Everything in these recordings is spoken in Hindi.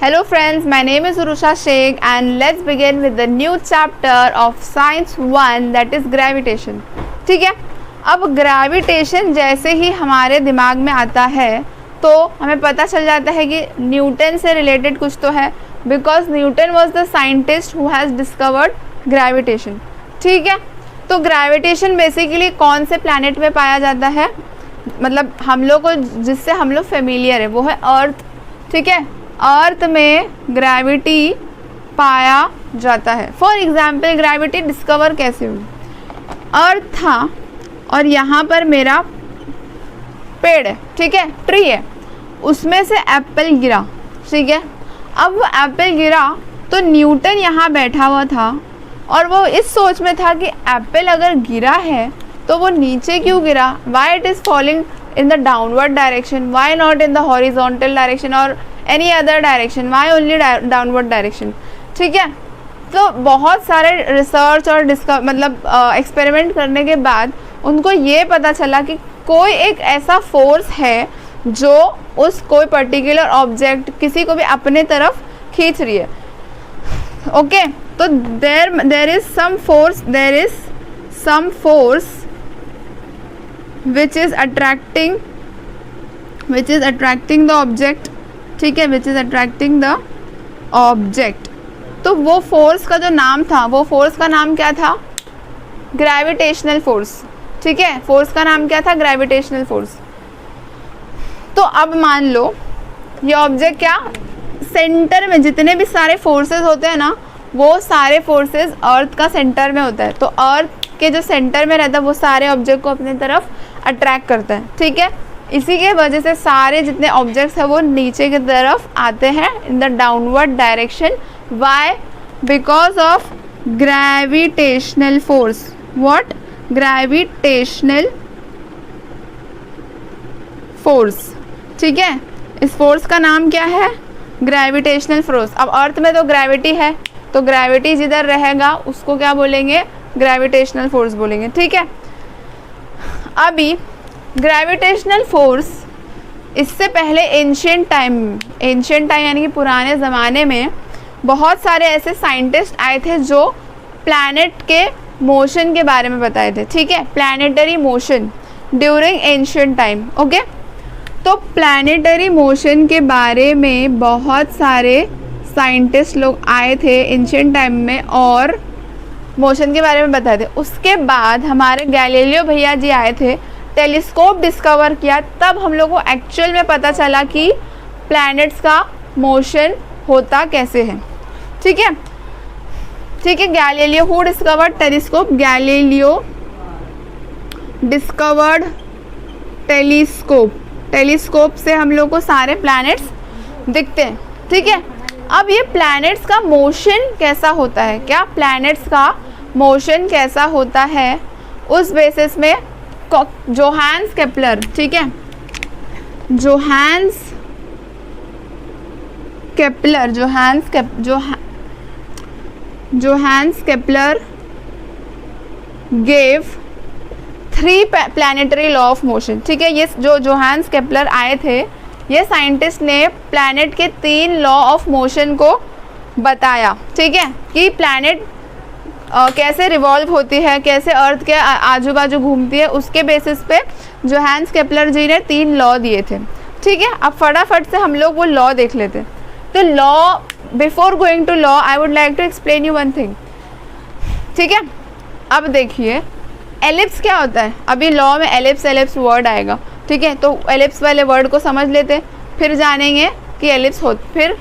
Hello friends, my name is Urusha Sheikh and let's begin with the new chapter of Science 1 that is gravitation. ठीक है, अब ग्रेविटेशन जैसे ही हमारे दिमाग में आता है तो हमें पता चल जाता है कि न्यूटन से रिलेटेड कुछ तो है, because Newton was the scientist who has discovered gravitation. ठीक है, तो ग्रेविटेशन बेसिकली कौन से प्लैनेट में पाया जाता है, मतलब हम लोग को जिससे हम लोग फेमिलियर है वो है अर्थ. ठीक है, अर्थ में ग्रेविटी पाया जाता है. फॉर एग्जाम्पल ग्रेविटी डिस्कवर कैसे हुई. अर्थ था और यहाँ पर मेरा पेड़ है, ठीक है, ट्री है, उसमें से एप्पल गिरा. ठीक है, अब वो एप्पल गिरा तो न्यूटन यहाँ बैठा हुआ था और वो इस सोच में था कि एप्पल अगर गिरा है तो वो नीचे क्यों गिरा, why it is falling in the downward direction, why not in the horizontal direction और any other direction, why only downward direction. ठीक है, तो बहुत सारे रिसर्च और एक्सपेरिमेंट करने के बाद उनको ये पता चला कि कोई एक ऐसा फोर्स है जो उस कोई पर्टिकुलर ऑब्जेक्ट किसी को भी अपने तरफ खींच रही है. ओके, तो there is some force which is attracting the object. ठीक है, which is attracting the object. तो वो फोर्स का जो नाम था, वो फोर्स का नाम क्या था, ग्रेविटेशनल फोर्स. ठीक है, फोर्स का नाम क्या था, ग्रेविटेशनल फोर्स. तो अब मान लो ये ऑब्जेक्ट क्या सेंटर में, जितने भी सारे फोर्सेस होते हैं ना, वो सारे फोर्सेस अर्थ का सेंटर में होता है. तो अर्थ के जो सेंटर में रहता है वो सारे ऑब्जेक्ट को अपनी तरफ अट्रैक्ट करता है. ठीक है, इसी के वजह से सारे जितने ऑब्जेक्ट्स हैं वो नीचे की तरफ आते हैं in the downward direction. Why, because of gravitational force. What, gravitational force. ठीक है, इस फोर्स का नाम क्या है, ग्रेविटेशनल फोर्स. अब अर्थ में तो ग्रेविटी है, तो ग्रेविटी जिधर रहेगा उसको क्या बोलेंगे, ग्रेविटेशनल फोर्स बोलेंगे. ठीक है, अभी ग्रेविटेशनल फोर्स इससे पहले एंशिएंट टाइम यानी कि पुराने ज़माने में बहुत सारे ऐसे साइंटिस्ट आए थे जो प्लैनेट के मोशन के बारे में बताए थे. ठीक है, planetary motion during ancient time. Okay, तो प्लैनेटरी मोशन के बारे में बहुत सारे साइंटिस्ट लोग आए थे एंशिएंट टाइम में और मोशन के बारे में बताए थे. उसके बाद हमारे गैलीलियो भैया जी आए थे, टेलीस्कोप डिस्कवर किया, तब हम लोग को एक्चुअल में पता चला कि प्लैनेट्स का मोशन होता कैसे है. ठीक है, Galileo who discovered telescope, Galileo discovered telescope से हम लोग को सारे प्लैनेट्स दिखते हैं. ठीक है, अब ये प्लैनेट्स का मोशन कैसा होता है, क्या प्लैनेट्स का मोशन कैसा होता है, उस बेसिस में जोहान्स केपलर. ठीक है, Johannes Kepler gave 3 planetary law of motion. ठीक है, ये जो जोहान्स केपलर आए थे, ये साइंटिस्ट ने प्लैनेट के 3 लॉ ऑफ मोशन को बताया. ठीक है, कि प्लैनेट कैसे रिवॉल्व होती है, कैसे अर्थ के आजू बाजू घूमती है, उसके बेसिस पे जोहान्स केपलर जी ने 3 लॉ दिए थे. ठीक है, अब फटाफट से हम लोग वो लॉ देख लेते. तो law, before going to law I would like to explain you one thing. ठीक है, अब देखिए एलिप्स क्या होता है. अभी लॉ में एलिप्स वर्ड आएगा. ठीक है, तो एलिप्स वाले वर्ड को समझ लेते, फिर जानेंगे कि एलिप्स हो, फिर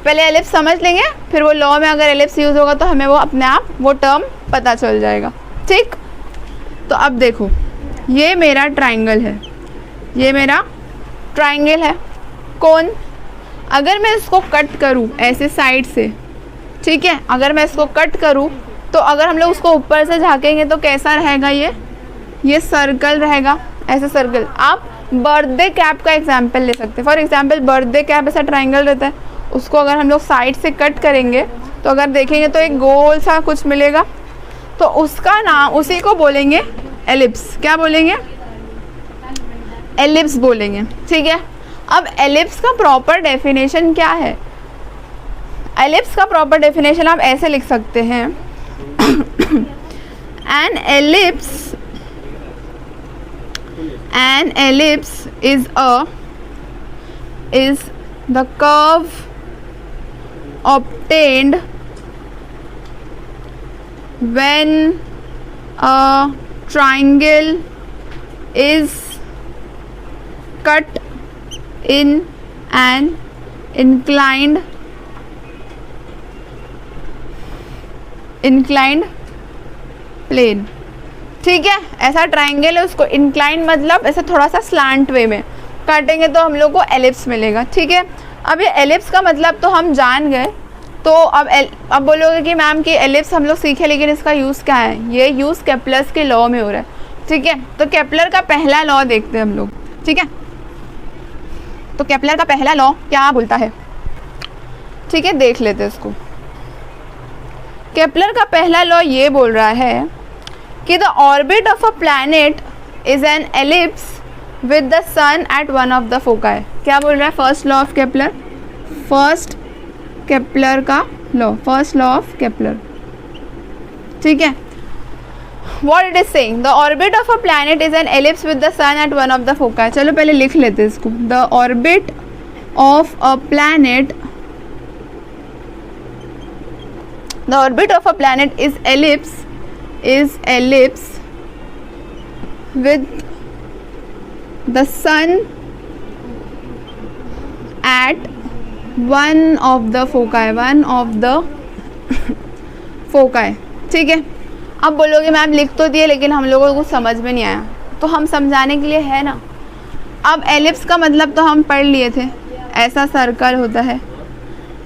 पहले एलिप्स समझ लेंगे, फिर वो लॉ में अगर एलिप्स यूज़ होगा तो हमें वो अपने आप वो टर्म पता चल जाएगा. ठीक, तो अब देखो ये मेरा ट्राइंगल है, कोन. अगर मैं इसको कट करूँ ऐसे साइड से, ठीक है, अगर मैं इसको कट करूँ तो अगर हम लोग उसको ऊपर से झाँकेंगे तो कैसा रहेगा, ये सर्कल रहेगा, ऐसे सर्कल. आप बर्थडे कैप का एग्जाम्पल ले सकते हैं. फॉर एग्जाम्पल बर्थडे कैप ऐसा ट्राइंगल रहता है, उसको अगर हम लोग साइड से कट करेंगे तो अगर देखेंगे तो एक गोल सा कुछ मिलेगा, तो उसका नाम, उसी को बोलेंगे एलिप्स. क्या बोलेंगे, एलिप्स बोलेंगे. ठीक है, अब एलिप्स का प्रॉपर डेफिनेशन क्या है, एलिप्स का प्रॉपर डेफिनेशन आप ऐसे लिख सकते हैं, an ellipse is the curve obtained when a triangle is cut in an inclined plane. ठीक है, ऐसा ट्राइंगल है, उसको इंक्लाइन मतलब ऐसे थोड़ा सा स्लांट वे में काटेंगे तो हम लोग को एलिप्स मिलेगा। ठीक है, अब ये एलिप्स का मतलब तो हम जान गए, तो अब बोलोगे कि मैम कि एलिप्स हम लोग सीखे लेकिन इसका यूज़ क्या है? ये यूज़ केपलर्स के लॉ में हो रहा है। ठीक है, तो केपलर का पहला लॉ देखते हैं हम लोग। ठीक है, तो केपलर का पहला लॉ क्या बोलता है? ठीक है, देख लेते हैं इसको। केपलर का पहला लॉ ये बोल रहा है कि the orbit of a planet is an ellipse with the sun at one of the foci. क्या बोल रहा है? First law of Kepler, first Kepler का law, first law of Kepler. ठीक है, what it is saying? The orbit of a planet is an ellipse with the sun at one of the foci. चलो पहले लिख लेते हैं इसको। The orbit of a planet, the orbit of a planet is ellipse with the sun at one of the foci। ठीक है, अब बोलोगे मैम लिख तो दिए लेकिन हम लोगों को समझ में नहीं आया, तो हम समझाने के लिए है ना। अब एलिप्स का मतलब तो हम पढ़ लिए थे, ऐसा सर्कल होता है।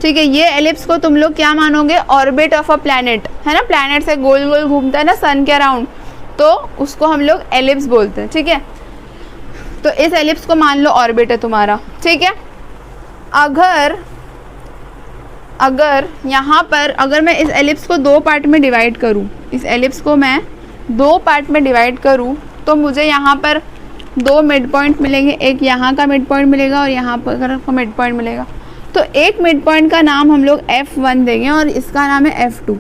ठीक है, ये एलिप्स को तुम लोग क्या मानोगे? ऑर्बिट ऑफ अ प्लैनेट, है ना, प्लैनेट से गोल गोल घूमता है ना सन के अराउंड, तो उसको हम लोग एलिप्स बोलते हैं। ठीक है, तो इस एलिप्स को मान लो ऑर्बिट है तुम्हारा। ठीक है, अगर यहाँ पर अगर मैं इस एलिप्स को दो पार्ट में डिवाइड करूँ, इस एलिप्स को मैं दो पार्ट में डिवाइड करूँ, तो मुझे यहाँ पर दो मिड पॉइंट मिलेंगे, एक यहाँ का मिड पॉइंट मिलेगा और यहाँ पर का मिड पॉइंट मिलेगा। तो एक मिड पॉइंट का नाम हम लोग F1 देंगे और इसका नाम है F2।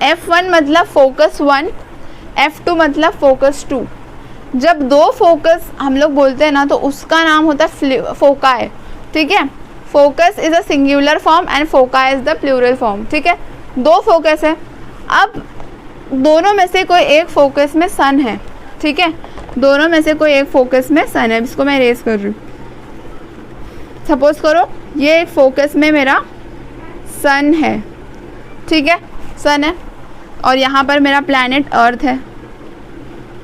F1 मतलब फोकस 1, F2 मतलब फोकस 2। जब दो फोकस हम लोग बोलते हैं ना तो उसका नाम होता है फोकाई। ठीक है, focus is a singular form and foci is the plural form. ठीक है, दो फोकस है, अब दोनों में से कोई एक फोकस में सन है। ठीक है, दोनों में से कोई एक फोकस में सन है। इसको मैं इरेज कर रही हूँ। सपोज करो ये फोकस में मेरा सन है। ठीक है, सन है और यहाँ पर मेरा प्लैनेट अर्थ है।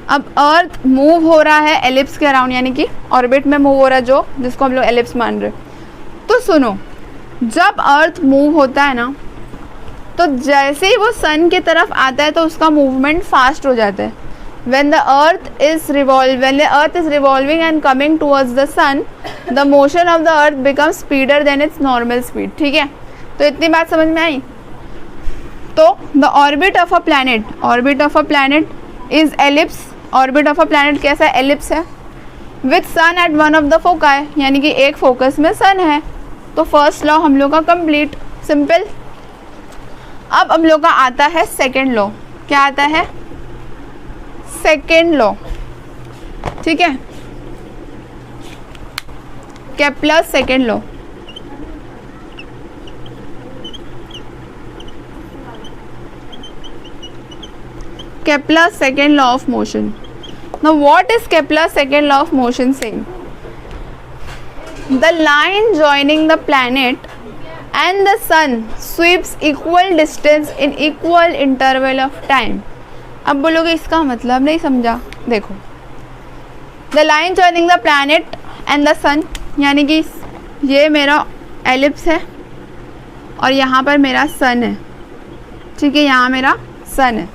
अब अर्थ मूव हो रहा है एलिप्स के अराउंड, यानी कि ऑर्बिट में मूव हो रहा है, जो जिसको हम लोग एलिप्स मान रहे हैं। तो सुनो, जब अर्थ मूव होता है ना, तो जैसे ही वो सन की तरफ आता है तो उसका मूवमेंट फास्ट हो जाता है। when the earth is revolving and coming towards the sun, the motion of the earth becomes speeder than its normal speed। ठीक है, तो इतनी बात समझ में आई। तो the orbit of a planet is ellipse। orbit of a planet कैसा है? ellipse है, with sun at one of the foci, यानी कि एक फोकस में सन है। तो फर्स्ट लॉ हम लोग का कंप्लीट, सिंपल। अब हम लोग का आता है सेकेंड लॉ। क्या आता है? Second law. ठीक है, Kepler second law. Kepler's second law of motion. Now what is Kepler's second law of motion saying? The line joining the planet and the sun sweeps equal distance in equal interval of time। अब बोलोगे इसका मतलब नहीं समझा। देखो, the line joining the planet and the sun, यानी कि ये मेरा एलिप्स है और यहाँ पर मेरा सन है। ठीक है, यहाँ मेरा सन है।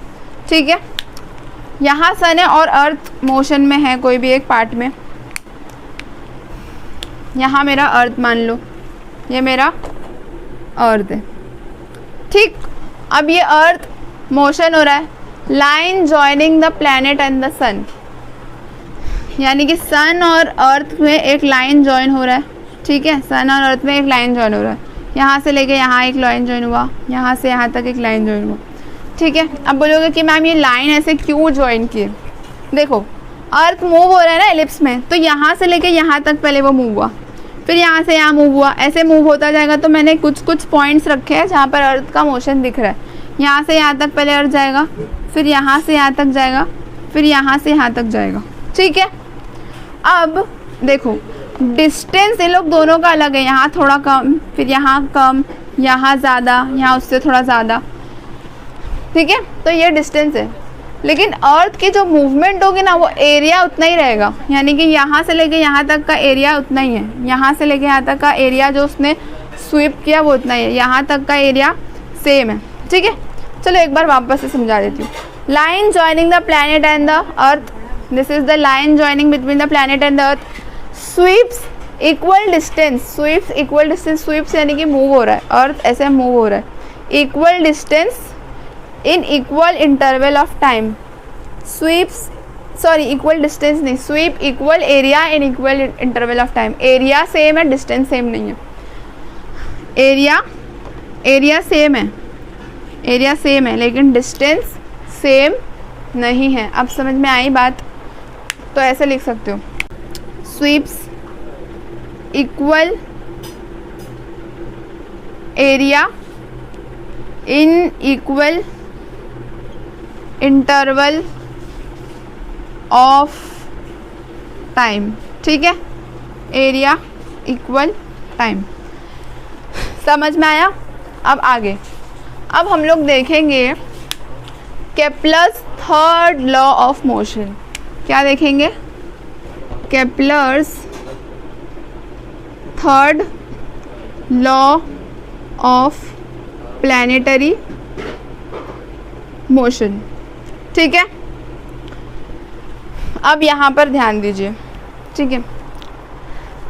ठीक है, यहाँ सन है और अर्थ मोशन में है कोई भी एक पार्ट में। यहाँ मेरा अर्थ मान लो, ये मेरा अर्थ है। ठीक, अब ये अर्थ मोशन हो रहा है, line joining the planet and the sun, यानी कि सन और अर्थ में एक लाइन जॉइन हो रहा है। ठीक है, सन और अर्थ में एक लाइन जॉइन हो रहा है। यहाँ से लेके यहाँ एक लाइन ज्वाइन हुआ, यहाँ से यहाँ तक एक लाइन ज्वाइन हुआ, ठीक है। अब बोलोगे कि मैम ये लाइन ऐसे क्यों ज्वाइन किए? देखो अर्थ मूव हो रहा है ना एलिप्स में, तो यहाँ से लेके यहाँ तक पहले वो मूव हुआ, फिर यहाँ से यहाँ मूव हुआ, ऐसे मूव होता जाएगा। तो मैंने कुछ कुछ पॉइंट्स रखे हैं जहाँ पर अर्थ का मोशन दिख रहा है। यहाँ से यहाँ तक पहले अर्थ जाएगा, फिर यहाँ से यहाँ तक जाएगा, फिर यहाँ से यहाँ तक जाएगा, ठीक है। अब देखो डिस्टेंस इन लोग दोनों का अलग है, यहाँ थोड़ा कम, फिर यहाँ कम, यहाँ ज़्यादा, यहाँ उससे थोड़ा ज़्यादा, ठीक है। तो ये डिस्टेंस है, लेकिन अर्थ की जो मूवमेंट होगी ना वो एरिया उतना ही रहेगा, यानी कि यहाँ से लेके यहाँ तक का एरिया उतना ही है, यहाँ से लेके यहाँ तक का एरिया जो उसने स्वीप किया वो उतना ही है, यहाँ तक का एरिया सेम है, ठीक है। चलो एक बार वापस से समझा देती हूँ। Line joining the planet and the earth, this is the line joining between the planet and the earth, sweeps equal distance, sweeps equal distance, sweeps यानी कि मूव हो रहा है, अर्थ ऐसे मूव हो रहा है, equal distance in equal interval of time, sweeps sorry equal distance नहीं, sweep equal area in equal interval of time. Area same है, डिस्टेंस सेम नहीं है। एरिया सेम है, एरिया सेम है, लेकिन डिस्टेंस सेम नहीं है। अब समझ में आई बात? तो ऐसे लिख सकते हो, sweeps equal area in equal interval of time, ठीक है। एरिया इक्वल टाइम, समझ में आया? अब आगे, अब हम लोग देखेंगे Kepler's third law of motion. क्या देखेंगे? Kepler's third law of planetary motion, ठीक है। अब यहाँ पर ध्यान दीजिए, ठीक है।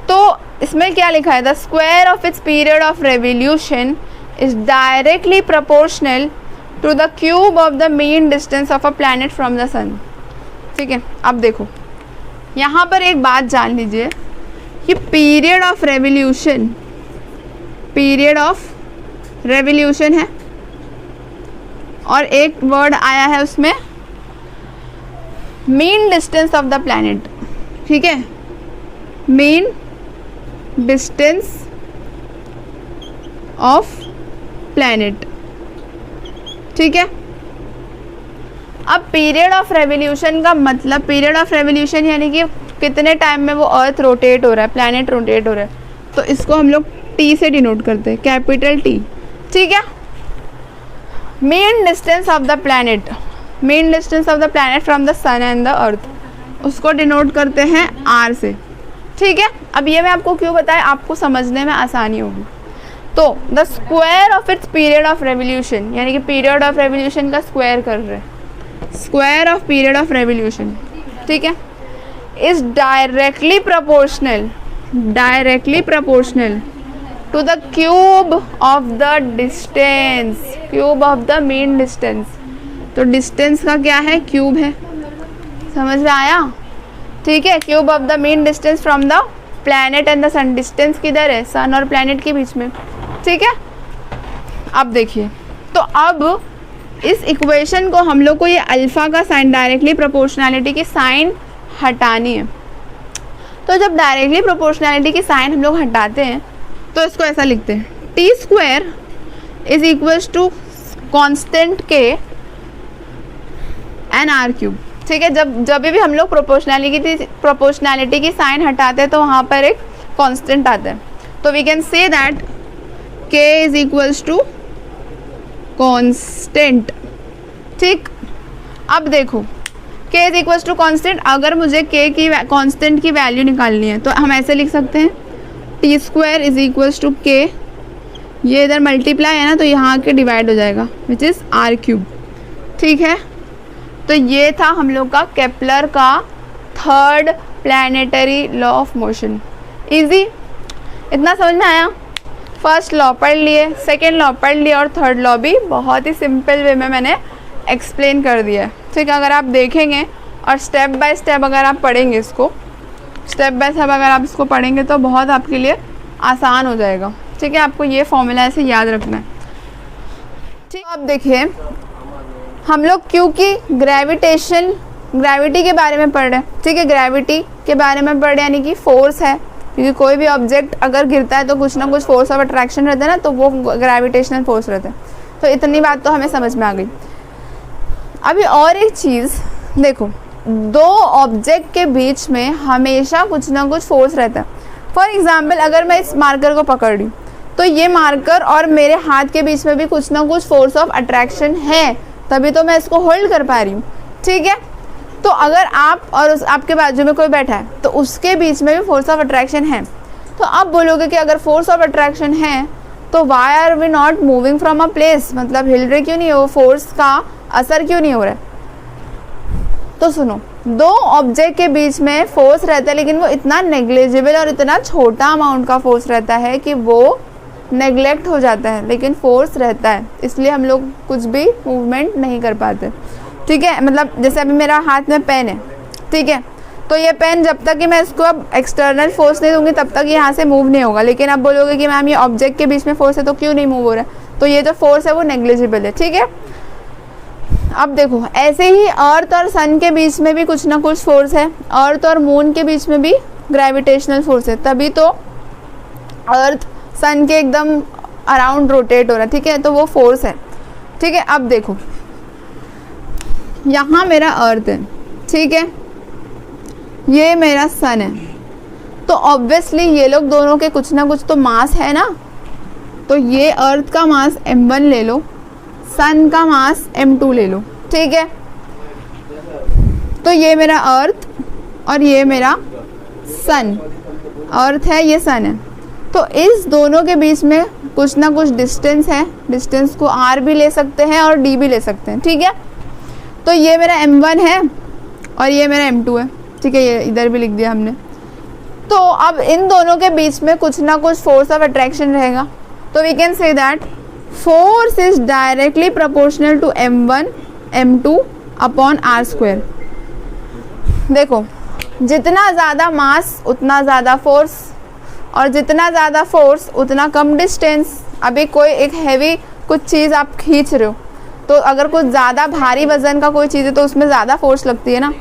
तो इसमें क्या लिखा है? The square of its period of revolution is directly proportional to the cube of the mean distance of a planet from the sun, ठीक है। अब देखो यहाँ पर एक बात जान लीजिए कि पीरियड ऑफ रेवोल्यूशन है, और एक वर्ड आया है उसमें mean distance of the planet, ठीक है। मीन डिस्टेंस ऑफ प्लैनेट, ठीक है। अब पीरियड ऑफ रेवोल्यूशन का मतलब, पीरियड ऑफ रेवोल्यूशन यानी कि कितने टाइम में वो अर्थ रोटेट हो रहा है, प्लैनेट रोटेट हो रहा है, तो इसको हम लोग टी से डिनोट करते हैं, कैपिटल टी, ठीक है। Mean distance of the planet, mean distance of the planet from the sun and the earth, उसको डिनोट करते हैं आर से, ठीक है। अब ये मैं आपको क्यों बताया, आपको समझने में आसानी होगी। तो the square of its period of revolution, यानी कि पीरियड ऑफ रेवोल्यूशन का स्क्वायर कर रहे हैं, square of period of revolution, ठीक है, is directly proportional to the cube of the distance, cube of the mean distance. तो डिस्टेंस का क्या है? क्यूब है, समझ में आया? ठीक है, cube of the mean distance from the planet and the sun. Distance किधर है? सन और प्लैनेट के बीच में, ठीक है। अब देखिए, तो अब इस इक्वेशन को हम लोग को ये अल्फ़ा का साइन, डायरेक्टली प्रोपोर्शनैलिटी की साइन हटानी है। तो जब डायरेक्टली प्रोपोर्शनैलिटी की साइन हम लोग हटाते हैं तो इसको ऐसा लिखते हैं, T square is equals to constant K N R cube, ठीक है। जब भी हम लोग प्रोपोर्शनैलिटी की साइन हटाते हैं तो वहाँ पर एक कांस्टेंट आता है, तो we can say that k is equals to constant, ठीक। अब देखो k is equals to constant, अगर मुझे k की कांस्टेंट की वैल्यू निकालनी है तो हम ऐसे लिख सकते हैं, T square is equals to k, ये इधर मल्टीप्लाई है ना तो यहाँ के डिवाइड हो जाएगा, विच इज़ आर क्यूब, ठीक है। तो ये था हम लोग का केपलर का third planetary law of motion. Easy, इतना समझ में आया? फर्स्ट लॉ पढ़ लिए, सेकेंड लॉ पढ़ लिया, और थर्ड लॉ भी बहुत ही सिंपल वे में मैंने एक्सप्लेन कर दिया है, ठीक है। अगर आप देखेंगे और स्टेप बाय स्टेप अगर आप पढ़ेंगे इसको, स्टेप बाय स्टेप अगर आप इसको पढ़ेंगे तो बहुत आपके लिए आसान हो जाएगा, ठीक है, आपको ये फॉर्मूला ऐसे याद रखना है। ठीक, अब देखिए हम लोग क्योंकि ग्रेविटी के बारे में पढ़ रहे हैं, ठीक है, ग्रेविटी के बारे में पढ़ रहे हैं, यानी कि फोर्स है, क्योंकि कोई भी ऑब्जेक्ट अगर गिरता है तो कुछ ना कुछ फोर्स ऑफ अट्रैक्शन रहता है ना, तो वो ग्रेविटेशनल फोर्स रहता है। तो इतनी बात तो हमें समझ में आ गई। अभी और एक चीज़ देखो, दो ऑब्जेक्ट के बीच में हमेशा कुछ ना कुछ फोर्स रहता है। फॉर एग्जाम्पल अगर मैं इस मार्कर को पकड़ रही हूँ तो ये मार्कर और मेरे हाथ के बीच में भी कुछ ना कुछ फोर्स ऑफ अट्रैक्शन है, तभी तो मैं इसको होल्ड कर पा रही हूँ। ठीक है, तो अगर आप और आपके बाजू में कोई बैठा है तो उसके बीच में भी फोर्स ऑफ अट्रैक्शन है। तो आप बोलोगे कि अगर फोर्स ऑफ अट्रैक्शन है तो why are we not moving from a place, मतलब हिल रहे क्यों नहीं है, वो फोर्स का असर क्यों नहीं हो रहा है। तो सुनो, दो ऑब्जेक्ट के बीच में फोर्स रहता है, लेकिन वो इतना नेग्लिजिबल और इतना छोटा अमाउंट का फोर्स रहता है कि वो नेग्लेक्ट हो जाता है, लेकिन फोर्स रहता है, इसलिए हम लोग कुछ भी मूवमेंट नहीं कर पाते। ठीक है, मतलब जैसे अभी मेरा हाथ में पेन है, ठीक है, तो ये पेन जब तक कि मैं इसको अब एक्सटर्नल फोर्स नहीं दूंगी तब तक यहाँ से मूव नहीं होगा। लेकिन अब बोलोगे कि मैम ये ऑब्जेक्ट के बीच में फोर्स है तो क्यों नहीं मूव हो रहा है, तो ये जो फोर्स है वो नेग्लिजिबल है। ठीक है, अब देखो ऐसे ही अर्थ और सन के बीच में भी कुछ ना कुछ फोर्स है, अर्थ और मून के बीच में भी ग्रेविटेशनल फोर्स है, तभी तो अर्थ सन के एकदम अराउंड रोटेट हो रहा है। ठीक है, तो वो फोर्स है। ठीक है, अब देखो यहाँ मेरा अर्थ है, ठीक है, ये मेरा सन है, तो ऑब्वियसली ये लोग दोनों के कुछ ना कुछ तो मास है ना। तो ये अर्थ का मास m1 ले लो, सन का मास m2 ले लो। ठीक है, तो ये मेरा अर्थ और ये मेरा सन, अर्थ है ये सन है, तो इस दोनों के बीच में कुछ ना कुछ डिस्टेंस है, डिस्टेंस को r भी ले सकते हैं और d भी ले सकते हैं। ठीक है, तो ये मेरा m1 है और ये मेरा m2 है। ठीक है, ये इधर भी लिख दिया हमने। तो अब इन दोनों के बीच में कुछ ना कुछ फोर्स ऑफ अट्रैक्शन रहेगा, तो we can say that force is directly proportional to m1 m2 upon r square. देखो जितना ज़्यादा मास उतना ज़्यादा फोर्स, और जितना ज़्यादा फोर्स उतना कम डिस्टेंस। अभी कोई एक हैवी कुछ चीज़ आप खींच रहे हो, तो अगर कुछ ज़्यादा भारी वज़न का कोई चीज़ है तो उसमें ज़्यादा फोर्स लगती है ना।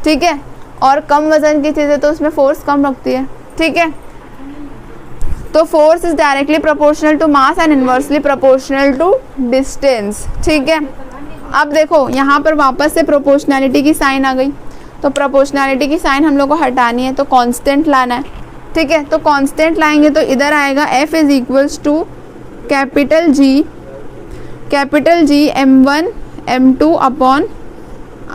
ठीक है, और कम वज़न की चीज़ है तो उसमें फोर्स कम लगती है। ठीक है, तो force is directly proportional to mass and inversely proportional to distance. ठीक है, अब देखो यहाँ पर वापस से प्रोपोर्शनैलिटी की साइन आ गई, तो प्रोपोर्शनैलिटी की साइन हम लोग को हटानी है, तो कांस्टेंट लाना है। ठीक है, तो कांस्टेंट लाएंगे तो इधर आएगा F is equals to capital G m1 m2 upon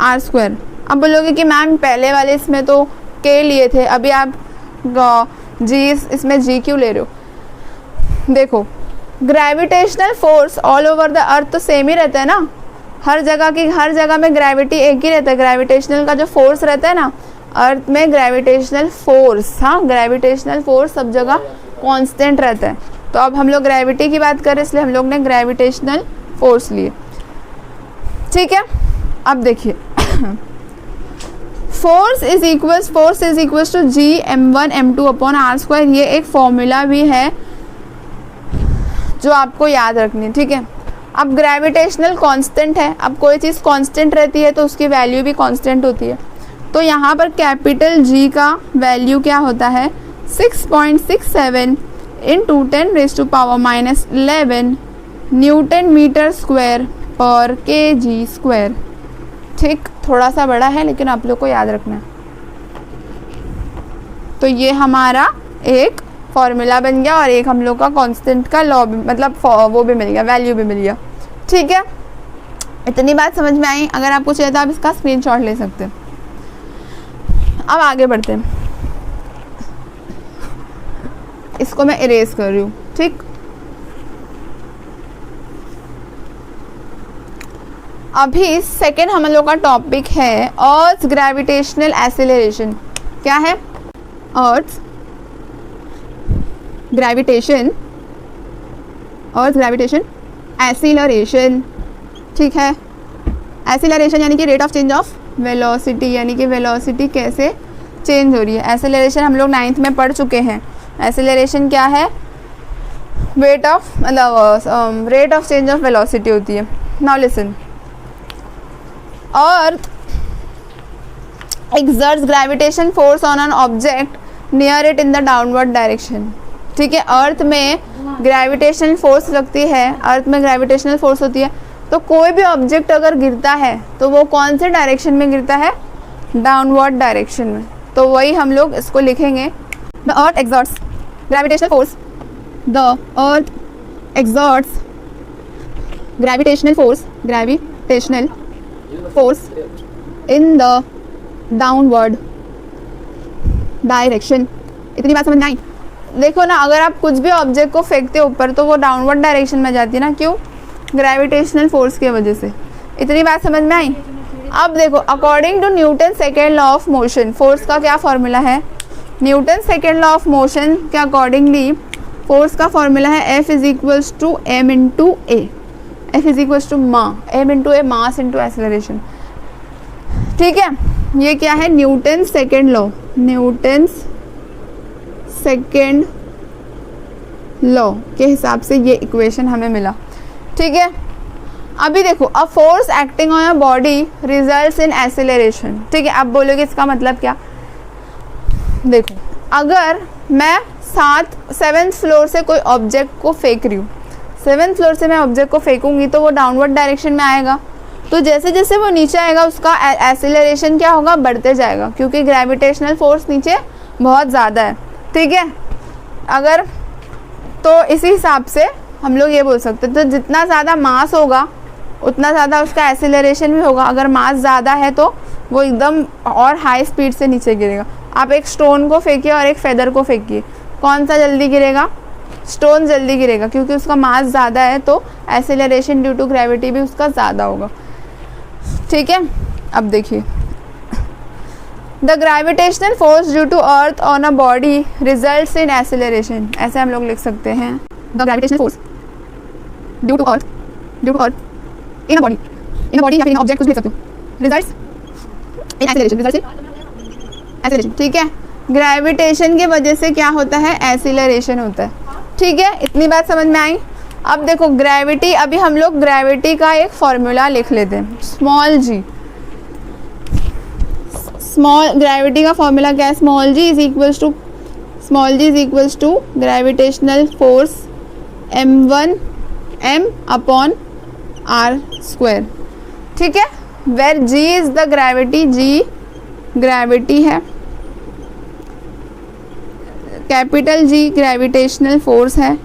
r square. अब बोलोगे कि मैम पहले वाले इसमें तो k लिए थे, अभी आप g इसमें g क्यों ले रहे हो। देखो gravitational force all over the earth तो सेम ही रहता है ना, हर जगह में ग्रेविटी एक ही रहता है। ग्रेविटेशनल का जो फोर्स रहता है ना अर्थ में, ग्रेविटेशनल फोर्स, हाँ ग्रेविटेशनल फोर्स सब जगह कांस्टेंट रहता है। तो अब हम लोग ग्रेविटी की बात करें इसलिए हम लोग ने ग्रेविटेशनल फोर्स लिए। ठीक है, अब देखिए force is equals to G m1 m2 upon r square. ये एक फॉर्मूला भी है जो आपको याद रखनी है। ठीक है, अब ग्रेविटेशनल कांस्टेंट है, अब कोई चीज़ कांस्टेंट रहती है तो उसकी वैल्यू भी कांस्टेंट होती है। तो यहाँ पर कैपिटल G का वैल्यू क्या होता है 6.67 इंटू 10⁻⁻11 न्यूटन मीटर स्क्वायर पर kg स्क्वायर। ठीक, थोड़ा सा बड़ा है लेकिन आप लोग को याद रखना है। तो ये हमारा एक फॉर्मूला बन गया और एक हम लोग का कांस्टेंट का लॉ मतलब वो भी मिल गया, वैल्यू भी मिल गया। ठीक है, इतनी बात समझ में आई। अगर आपको चाहिए तो आप इसका स्क्रीनशॉट ले सकते हैं। अब आगे बढ़ते हैं, इसको मैं इरेज कर रही हूँ। ठीक, अभी सेकेंड हम लोग का टॉपिक है अर्थ ग्रेविटेशनल एक्सेलरेशन। क्या है अर्थ ग्रेविटेशन एक्सीलरेशन। ठीक है, एक्सीलरेशन यानी कि rate of change of velocity, यानी कि वेलोसिटी कैसे चेंज हो रही है। एक्सेलरेशन हम लोग 9th में पढ़ चुके हैं। एक्सेलरेशन क्या है, वेट ऑफ मतलब rate of change of velocity होती है। Now listen, earth exerts gravitation force on an object near it in the downward direction। ठीक है, अर्थ में ग्रेविटेशनल फोर्स लगती है, अर्थ में ग्रेविटेशनल फोर्स होती है, तो कोई भी ऑब्जेक्ट अगर गिरता है तो वो कौन से डायरेक्शन में गिरता है, डाउनवर्ड डायरेक्शन में। तो वही हम लोग इसको लिखेंगे, the earth exerts gravitational force, the earth exerts gravitational force in the downward direction. इतनी बात समझ में आई? देखो ना, अगर आप कुछ भी ऑब्जेक्ट को फेंकते हो ऊपर तो वो डाउनवर्ड डायरेक्शन में जाती है ना, क्यों? ग्रेविटेशनल फोर्स की वजह से। इतनी बात समझ में आई? अब देखो, according to Newton second law of motion, force का क्या फॉर्मूला है? Newton second law of motion के अकॉर्डिंगली फोर्स का फॉर्मूला है F is equals to m into a. F is equals to m into a, mass into acceleration. ठीक है, ये क्या है? Newton second law, Newton second law के हिसाब से ये इक्वेशन हमें मिला। ठीक है, अभी देखो, a force acting on a body results in acceleration. ठीक है, अब बोलोगे इसका मतलब क्या? देखो, अगर मैं 7th फ्लोर से कोई ऑब्जेक्ट को फेंक रही हूँ, 7th फ्लोर से मैं ऑब्जेक्ट को फेंकूंगी तो वो डाउनवर्ड डायरेक्शन में आएगा, तो जैसे जैसे वो नीचे आएगा उसका एक्सेलरेशन क्या होगा? बढ़ते जाएगा, क्योंकि ग्रेविटेशनल फोर्स नीचे बहुत ज़्यादा है। ठीक है, अगर तो इसी हिसाब से हम लोग ये बोल सकते हैं, तो जितना ज़्यादा मास होगा उतना ज़्यादा उसका एक्सेलरेशन भी होगा। अगर मास ज़्यादा है तो वो एकदम और हाई स्पीड से नीचे गिरेगा। आप एक स्टोन को फेंकिए और एक फेदर को फेंकिए, कौन सा जल्दी गिरेगा? स्टोन जल्दी गिरेगा, क्योंकि उसका मास ज़्यादा है, तो एक्सेलरेशन ड्यू टू ग्रेविटी भी उसका ज़्यादा होगा। ठीक है, अब देखिए, the gravitational force due to earth on a body results in acceleration. ऐसे हम लोग लिख सकते हैं, the gravitational force due to earth in a body या फिर इन ऑब्जेक्ट कुछ भी लिख सकते हो, रिजल्ट्स इन एक्सेलरेशन। ठीक है, ग्रेविटेशन की वजह से क्या होता है? एक्सेलरेशन होता है। ठीक है, इतनी बात समझ में आई? अब देखो, ग्रेविटी, अभी हम लोग ग्रेविटी का एक फॉर्मूला लिख लेते हैं, स्मॉल जी। ग्रेविटी का फॉर्मूला क्या है? Small g is equals to gravitational force m upon r square. ठीक है, where g is the gravity, g gravity है, कैपिटल G ग्रेविटेशनल फोर्स है,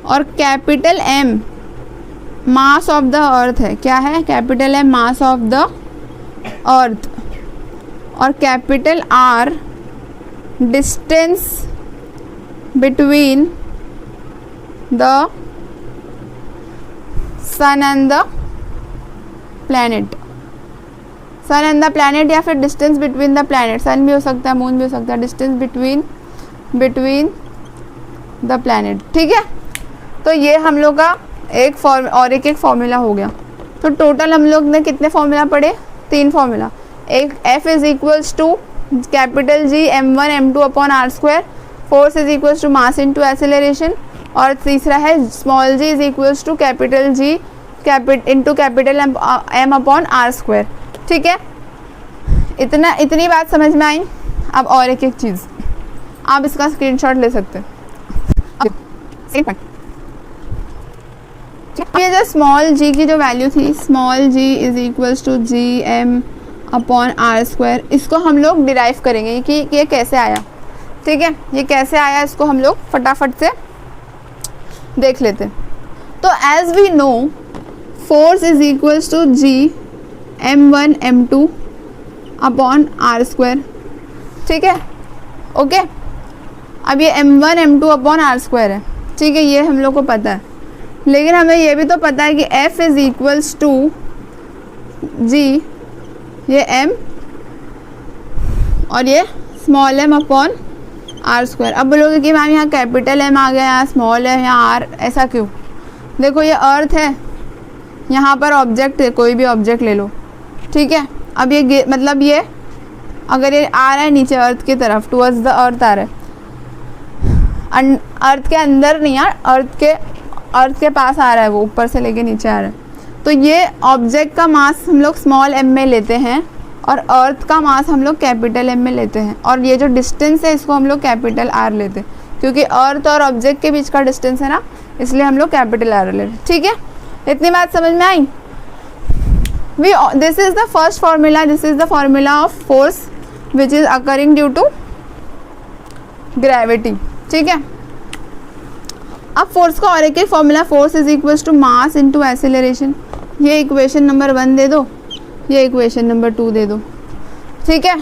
और capital M mass of the earth है। क्या है? Capital M mass of the earth, और capital R distance between the sun and the planet. Sun and the planet, या फिर डिस्टेंस बिटवीन द प्लैनेट, सन भी हो सकता है, मून भी हो सकता है, डिस्टेंस बिटवीन द प्लैनेट। ठीक है, तो ये हम लोग का एक फॉर्मूला हो गया। तो टोटल हम लोग ने कितने फॉर्मूला पढ़े? 3 फॉर्मूला। एक F is equals to capital G m1 m2 upon r square, force is equals to mass into acceleration, और तीसरा है small g is equals to capital G into capital M upon r square. ठीक है, इतनी बात समझ में आई? अब और एक चीज़, आप इसका स्क्रीनशॉट ले सकते हैं। ये जो स्मॉल g की जो वैल्यू थी, small g is equals to G M upon R square, इसको हम लोग डिराइव करेंगे कि ये कैसे आया। ठीक है, ये कैसे आया इसको हम लोग फटाफट से देख लेते हैं। तो as we know, force is equals to G m1 m2 upon R square. ठीक है, ओके। अब ये m1 m2 upon R square है। ठीक है, ये हम लोग को पता है, लेकिन हमें ये भी तो पता है कि F is equals to G, ये m और ये small m upon R square. अब बोलोगे कि मैम यहाँ कैपिटल M आ गया, यहाँ स्मॉल है, यहाँ r, ऐसा क्यों? देखो, ये अर्थ है, यहाँ पर ऑब्जेक्ट है, कोई भी ऑब्जेक्ट ले लो। ठीक है, अब ये मतलब ये अगर ये आ रहा है नीचे अर्थ की तरफ, टुवर्ड्स द अर्थ आ रहा है, अर्थ के अंदर नहीं यार, अर्थ के पास आ रहा है, वो ऊपर से लेके नीचे आ रहा है। तो ये ऑब्जेक्ट का मास हम लोग स्मॉल m में लेते हैं और अर्थ का मास हम लोग कैपिटल M में लेते हैं, और ये जो डिस्टेंस है इसको हम लोग कैपिटल R लेते हैं, क्योंकि अर्थ और ऑब्जेक्ट के बीच का डिस्टेंस है ना, इसलिए हम लोग कैपिटल R लेते हैं। ठीक है, इतनी बात समझ में आई? This is the first formula, this is the formula of force which is occurring due to gravity. ठीक है, अब फोर्स का और एक formula, force is equals to mass into acceleration. ये इक्वेशन नंबर 1 दे दो, ये इक्वेशन नंबर 2 दे दो। ठीक है,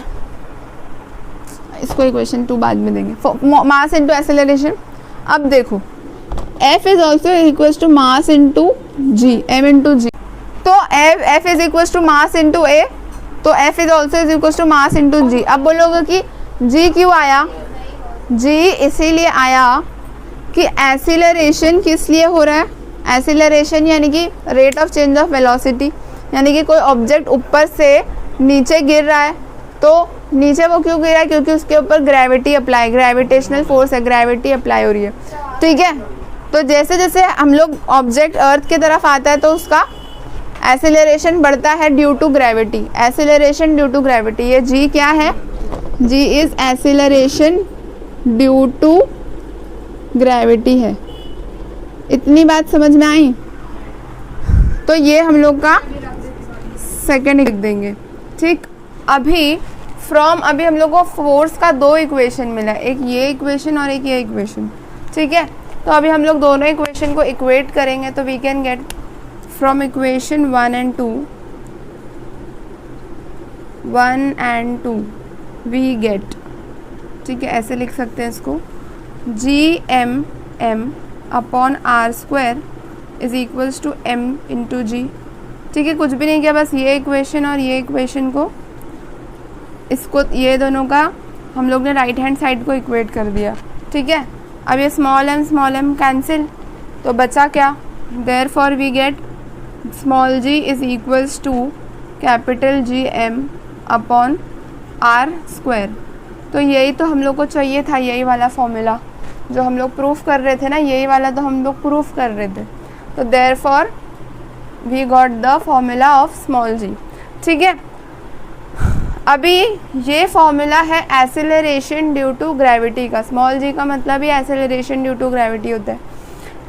इसको इक्वेशन 2 बाद में देंगे। Mass into acceleration. अब देखो F is also equals to mass into g, m into g. तो F is equals to mass into a, तो F is also is equals to mass into g. अब बोलोगे कि g क्यों आया? g इसीलिए आया कि एक्सीलरेशन किस लिए हो रहा है? एक्सीलरेशन यानी कि rate of change of velocity, यानी कि कोई ऑब्जेक्ट ऊपर से नीचे गिर रहा है, तो नीचे वो क्यों गिर रहा है? क्योंकि उसके ऊपर ग्रेविटी अप्लाई, ग्रेविटेशनल फोर्स है, ग्रेविटी अप्लाई हो रही है। ठीक है, तो जैसे जैसे हम लोग ऑब्जेक्ट अर्थ की तरफ आता है तो उसका एक्सीलरेशन बढ़ता है due to gravity, acceleration due to gravity. ये जी क्या है? जी is acceleration due to gravity है। इतनी बात समझ में आई? तो ये हम लोग का सेकंड लिख देंगे। ठीक, अभी हम लोग को फोर्स का 2 इक्वेशन मिला, एक ये इक्वेशन और एक ये इक्वेशन। ठीक है, तो अभी हम लोग दोनों इक्वेशन को इक्वेट करेंगे, तो we can get from equation 1 and 2 we get, ठीक है, ऐसे लिख सकते हैं इसको, GM upon R² is equals to M into g. ठीक है, कुछ भी नहीं किया, बस ये इक्वेशन और ये इक्वेशन को, इसको, ये दोनों का हम लोग ने राइट हैंड साइड को इक्वेट कर दिया। ठीक है, अब ये स्मॉल m कैंसिल, तो बचा क्या? Therefore we get small g is equals to capital GM upon R²। तो यही तो हम लोग को चाहिए था, यही वाला फॉर्मूला जो हम लोग प्रूफ कर रहे थे ना, यही वाला तो हम लोग प्रूफ कर रहे थे। तो therefore we got the formula of small g। ठीक है, अभी ये फॉर्मूला है एक्सेलरेशन ड्यू टू ग्रेविटी का, स्मॉल g का मतलब ही एक्सेलरेशन ड्यू टू ग्रेविटी होता है।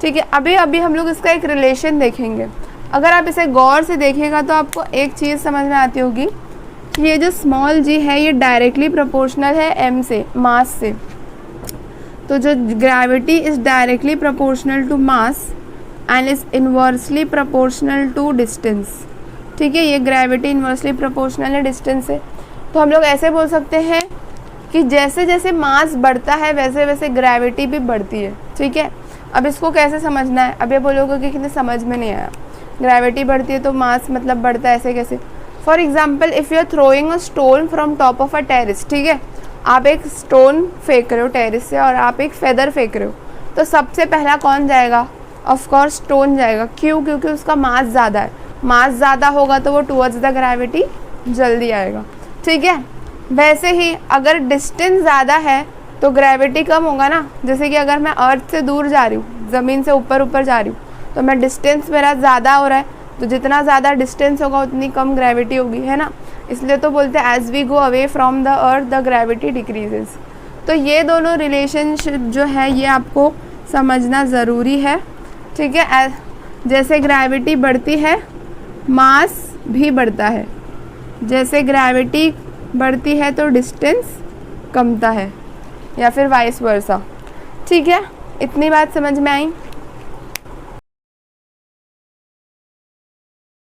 ठीक है, अभी हम लोग इसका एक रिलेशन देखेंगे। अगर आप इसे गौर से देखेगा तो आपको एक चीज़ समझ में आती होगी कि ये जो स्मॉल g है ये डायरेक्टली प्रोपोर्शनल है m से, मास से। तो जो gravity is directly proportional to mass and is inversely proportional to distance. ठीक है, ये ग्रेविटी इन्वर्सली प्रोपोर्शनल है डिस्टेंस से। तो हम लोग ऐसे बोल सकते हैं कि जैसे जैसे मास बढ़ता है वैसे वैसे ग्रेविटी भी बढ़ती है। ठीक है, अब इसको कैसे समझना है? अब ये बोलोगे कि कितने समझ में नहीं आया, ग्रेविटी बढ़ती है तो मास मतलब बढ़ता है, ऐसे कैसे? For example, if you are throwing a stone from top of a terrace, ठीक है, आप एक स्टोन फेंक रहे हो टेरिस से और आप एक फेदर फेंक रहे हो, तो सबसे पहला कौन जाएगा? ऑफ कोर्स स्टोन जाएगा। क्यों? क्योंकि उसका मास ज़्यादा है, मास ज़्यादा होगा तो वो टुवर्ड्स द ग्रेविटी जल्दी आएगा। ठीक है, वैसे ही अगर डिस्टेंस ज़्यादा है तो ग्रेविटी कम होगा ना। जैसे कि अगर मैं अर्थ से दूर जा रही हूँ, ज़मीन से ऊपर जा रही हूँ, तो मैं डिस्टेंस मेरा ज़्यादा हो रहा है, तो जितना ज़्यादा डिस्टेंस होगा उतनी कम ग्रेविटी होगी, है ना। इसलिए तो बोलते हैं as we go away from the earth the gravity decreases. तो ये दोनों रिलेशनशिप जो है ये आपको समझना ज़रूरी है। ठीक है, जैसे ग्रेविटी बढ़ती है मास भी बढ़ता है, जैसे ग्रेविटी बढ़ती है तो डिस्टेंस कमता है, या फिर वाइस वर्सा। ठीक है, इतनी बात समझ में आई?